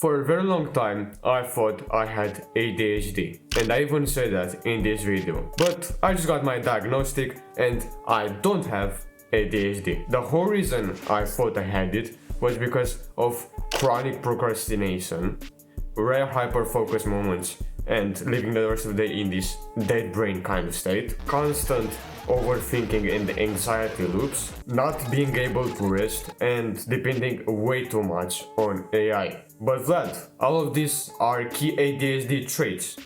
For a very long time, I thought I had ADHD, and I even said that in this video. But I just got my diagnostic and I don't have ADHD. The whole reason I thought I had it was because of chronic procrastination, rare hyper-focus moments, and living the rest of the day in this dead brain kind of state, constant overthinking and anxiety loops, not being able to rest, and depending way too much on AI. But Vlad, all of these are key ADHD traits.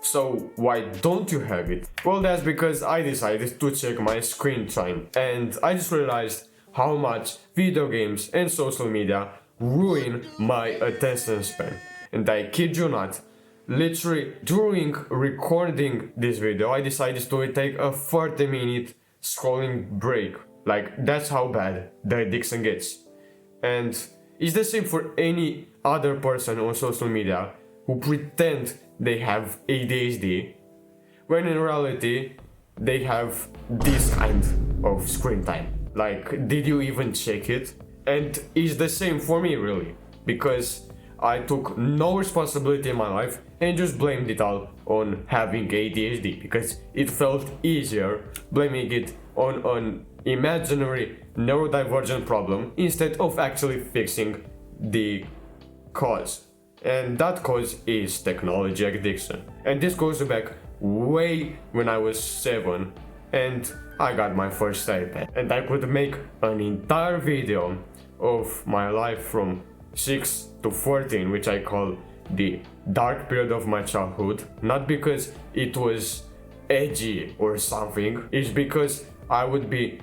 So why don't you have it? Well, that's because I decided to check my screen time, and I just realized how much video games and social media ruin my attention span. And I kid you not, literally during recording this video, I decided to take a 30-minute scrolling break. Like, that's how bad the addiction gets. And it's the same for any other person on social media who pretend they have ADHD, when in reality they have this kind of screen time. Like, did you even check it? And it's the same for me, really, because I took no responsibility in my life and just blamed it all on having ADHD, because it felt easier blaming it on an imaginary neurodivergent problem instead of actually fixing the cause. And that cause is technology addiction. And this goes back way when I was 7 and I got my first iPad. And I could make an entire video of my life from 6 to 14, which I call the dark period of my childhood. Not because it was edgy or something, it's because I would be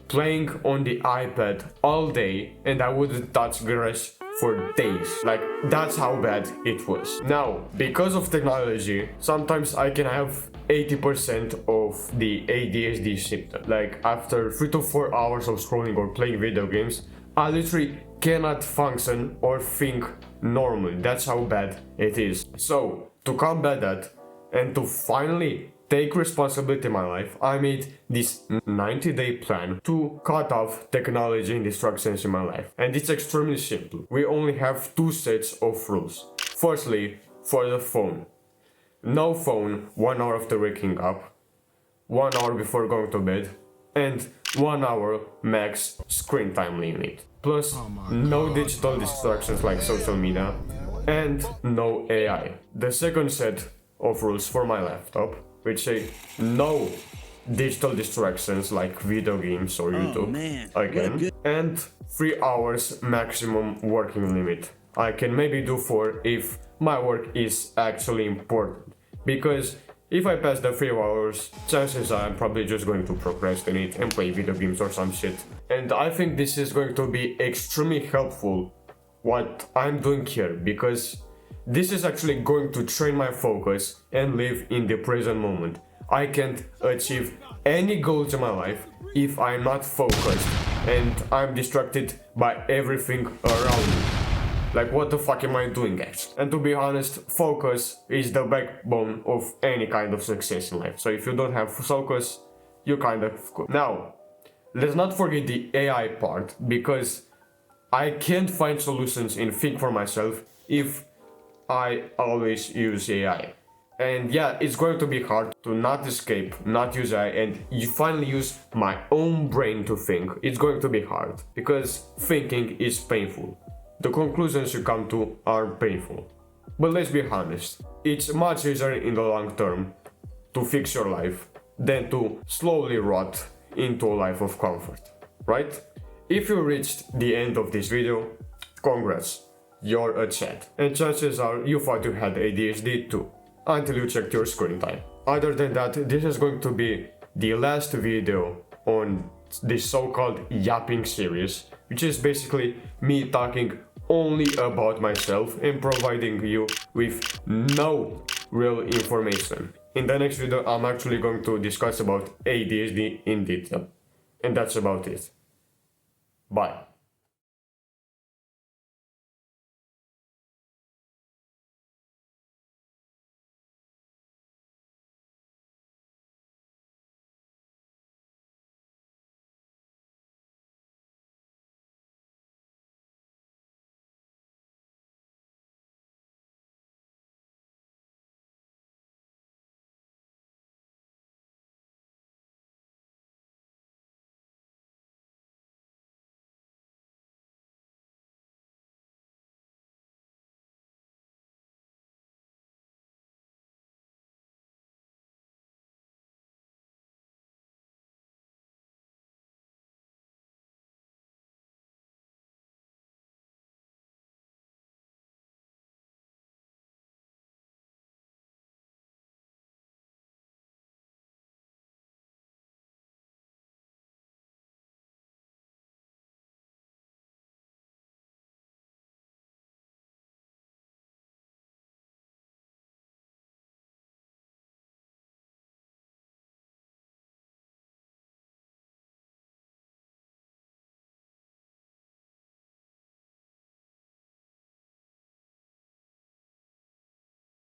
playing on the iPad all day and I wouldn't touch grass for days. Like, that's how bad it was. Now, because of technology, sometimes I can have 80% of the ADHD symptoms. Like, after 3 to 4 hours of scrolling or playing video games, I literally cannot function or think normally. That's how bad it is. So, to combat that and to finally take responsibility in my life, I made this 90-day plan to cut off technology and distractions in my life. And it's extremely simple. We only have 2 sets of rules. Firstly, for the phone. No phone 1 hour after waking up, 1 hour before going to bed, and 1 hour max screen time limit. Plus, no digital distractions like social media, and no AI. The second set of rules for my laptop, which say no digital distractions like video games or YouTube, again, and 3 hours maximum working limit. I can maybe do 4 if my work is actually important, because if I pass the 3 hours, chances are I'm probably just going to procrastinate and play video games or some shit. And I think this is going to be extremely helpful, what I'm doing here, because this is actually going to train my focus and live in the present moment. I can't achieve any goals in my life if I'm not focused and I'm distracted by everything around me. Like, what the fuck am I doing actually? And to be honest, focus is the backbone of any kind of success in life. So if you don't have focus, you're kind of good. Now, let's not forget the AI part, because I can't find solutions in Think for myself if I always use AI. And yeah, it's going to be hard to not escape, not use AI, and you finally use my own brain to think. It's going to be hard, because thinking is painful. The conclusions you come to are painful. But let's be honest, it's much easier in the long term to fix your life than to slowly rot into a life of comfort, right? If you reached the end of this video, congrats. You're a Chad, and chances are you thought you had ADHD too, until you checked your screen time. Other than that, this is going to be the last video on this so-called yapping series, which is basically me talking only about myself and providing you with no real information. In the next video, I'm actually going to discuss about ADHD in detail. And that's about it. Bye.